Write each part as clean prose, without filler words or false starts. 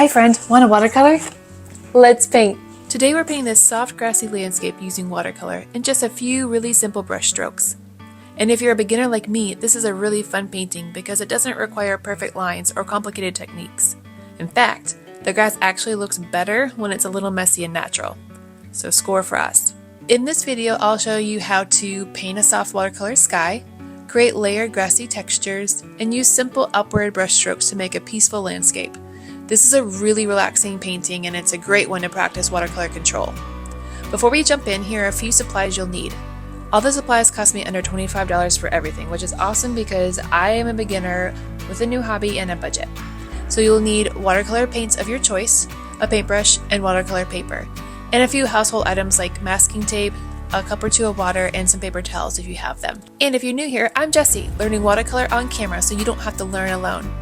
Hi friend, want a watercolor? Let's paint. Today we're painting this soft grassy landscape using watercolor in just a few really simple brush strokes. And if you're a beginner like me, this is a really fun painting because it doesn't require perfect lines or complicated techniques. In fact, the grass actually looks better when it's a little messy and natural. So score for us. In this video, I'll show you how to paint a soft watercolor sky, create layered grassy textures, and use simple upward brush strokes to make a peaceful landscape. This is a really relaxing painting and it's a great one to practice watercolor control. Before we jump in, here are a few supplies you'll need. All the supplies cost me under $25 for everything, which is awesome because I am a beginner with a new hobby and a budget. So you'll need watercolor paints of your choice, a paintbrush, and watercolor paper, and a few household items like masking tape, a cup or two of water, and some paper towels if you have them. And if you're new here, I'm Jessie, learning watercolor on camera so you don't have to learn alone.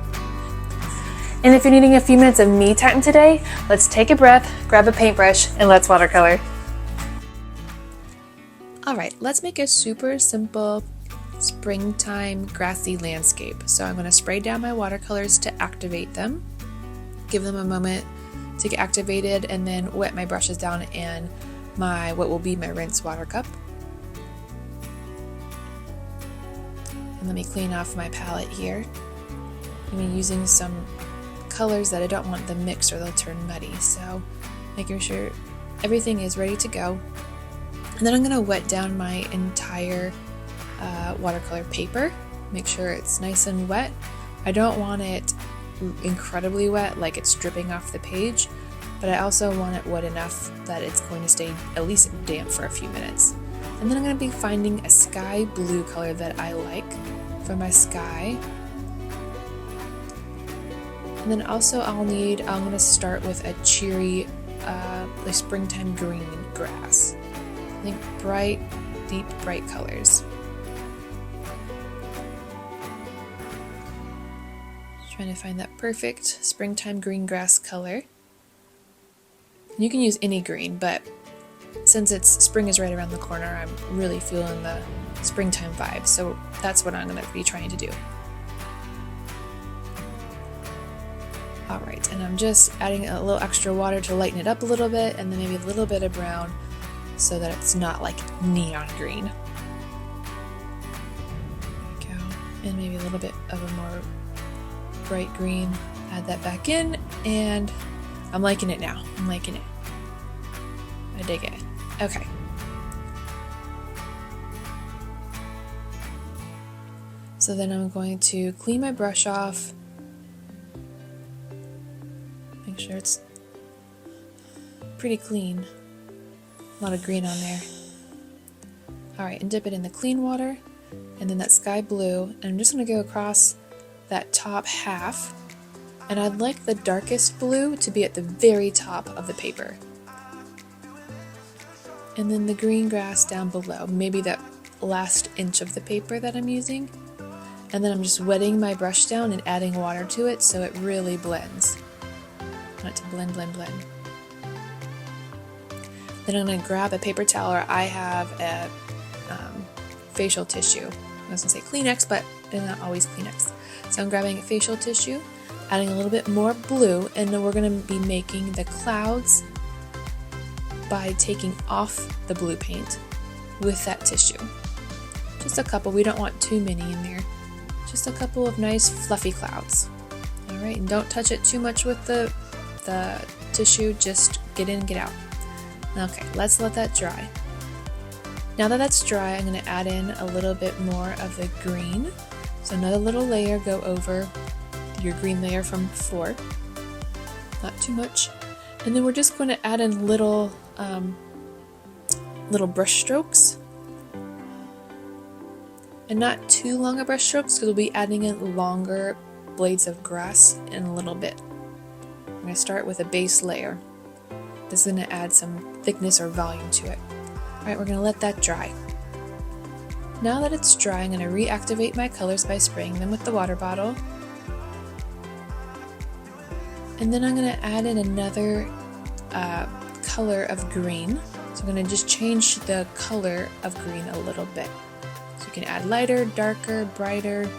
And if you're needing a few minutes of me time today, let's take a breath, grab a paintbrush, and let's watercolor. Alright, let's make a super simple springtime grassy landscape. So I'm going to spray down my watercolors to activate them, give them a moment to get activated, and then wet my brushes down in what will be my rinse water cup. And let me clean off my palette here. I'm using some colors that I don't want them mixed or they'll turn muddy, so making sure everything is ready to go. And then I'm going to wet down my entire watercolor paper, make sure it's nice and wet. I don't want it incredibly wet like it's dripping off the page, but I also want it wet enough that it's going to stay at least damp for a few minutes. And then I'm going to be finding a sky blue color that I like for my sky. And then also I'm going to start with a cheery, like springtime green grass. I think bright, deep, bright colors. Just trying to find that perfect springtime green grass color. You can use any green, but since spring is right around the corner, I'm really feeling the springtime vibe, so that's what I'm going to be trying to do. Alright, and I'm just adding a little extra water to lighten it up a little bit, and then maybe a little bit of brown so that it's not like neon green. There we go. And maybe a little bit of a more bright green. Add that back in, and I'm liking it now. I'm liking it. I dig it. Okay. So then I'm going to clean my brush off. Make sure it's pretty clean. A lot of green on there. Alright, and dip it in the clean water, and then that sky blue, and I'm just going to go across that top half, and I'd like the darkest blue to be at the very top of the paper. And then the green grass down below, maybe that last inch of the paper that I'm using. And then I'm just wetting my brush down and adding water to it so it really blends. I want it to blend, blend, blend. Then I'm going to grab a paper towel, or I have a facial tissue. I was going to say Kleenex, but they're not always Kleenex. So I'm grabbing a facial tissue, adding a little bit more blue, and then we're going to be making the clouds by taking off the blue paint with that tissue. Just a couple, we don't want too many in there. Just a couple of nice fluffy clouds. Alright, and don't touch it too much with the tissue, just get in and get out. Okay, let's let that dry. Now that that's dry, I'm going to add in a little bit more of the green. So another little layer go over your green layer from before. Not too much. And then we're just going to add in little brush strokes. And not too long of brush strokes because we'll be adding in longer blades of grass in a little bit. I'm going to start with a base layer. This is going to add some thickness or volume to it. Alright, we're going to let that dry. Now that it's dry, I'm going to reactivate my colors by spraying them with the water bottle. And then I'm going to add in another color of green. So I'm going to just change the color of green a little bit. So you can add lighter, darker, brighter.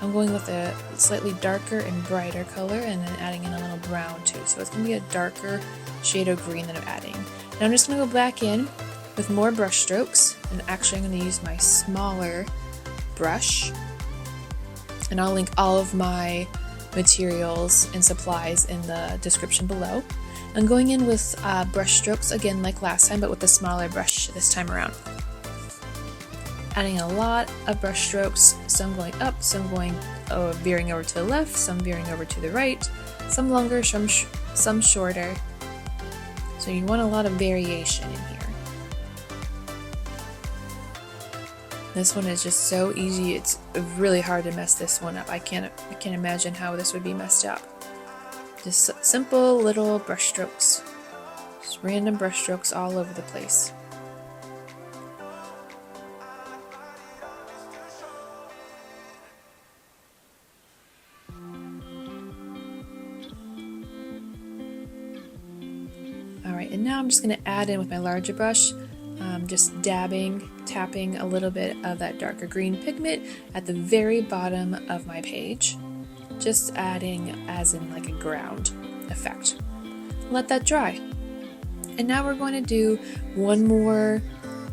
I'm going with a slightly darker and brighter color and then adding in a little brown too. So it's going to be a darker shade of green that I'm adding. Now I'm just going to go back in with more brush strokes, and actually I'm going to use my smaller brush. And I'll link all of my materials and supplies in the description below. I'm going in with brush strokes again like last time, but with a smaller brush this time around. Adding a lot of brush strokes, some going up, some going veering over to the left, some veering over to the right, some longer, some shorter. So you want a lot of variation in here. This one is just so easy. It's really hard to mess this one up. I can't imagine how this would be messed up. Just simple little brush strokes. Just random brush strokes all over the place. Alright, and now I'm just going to add in with my larger brush, just tapping a little bit of that darker green pigment at the very bottom of my page. Just adding as in like a ground effect. Let that dry. And now we're going to do one more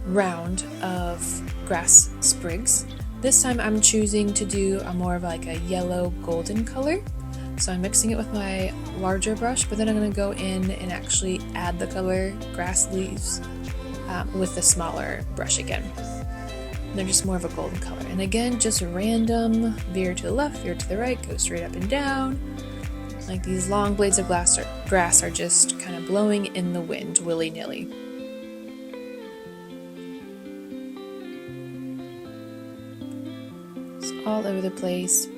round of grass sprigs. This time I'm choosing to do a more of like a yellow golden color. So I'm mixing it with my larger brush, but then I'm going to go in and actually add the color grass leaves with the smaller brush again. And they're just more of a golden color. And again, just random, veer to the left, veer to the right, go straight up and down. Like these long blades of grass are just kind of blowing in the wind willy-nilly. It's all over the place.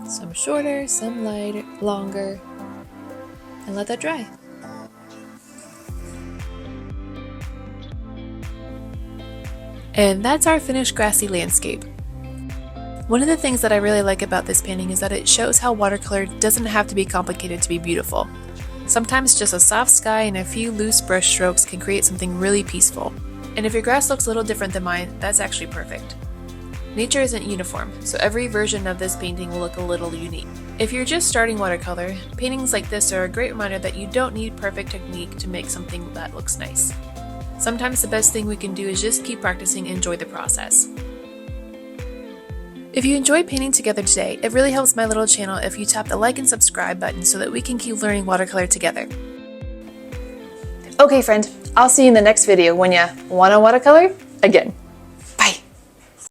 Some shorter, some lighter, longer, and let that dry. And that's our finished grassy landscape. One of the things that I really like about this painting is that it shows how watercolor doesn't have to be complicated to be beautiful. Sometimes just a soft sky and a few loose brush strokes can create something really peaceful. And if your grass looks a little different than mine, that's actually perfect. Nature isn't uniform, so every version of this painting will look a little unique. If you're just starting watercolor, paintings like this are a great reminder that you don't need perfect technique to make something that looks nice. Sometimes the best thing we can do is just keep practicing and enjoy the process. If you enjoyed painting together today, it really helps my little channel if you tap the like and subscribe button so that we can keep learning watercolor together. Okay friend, I'll see you in the next video when you wanna watercolor again.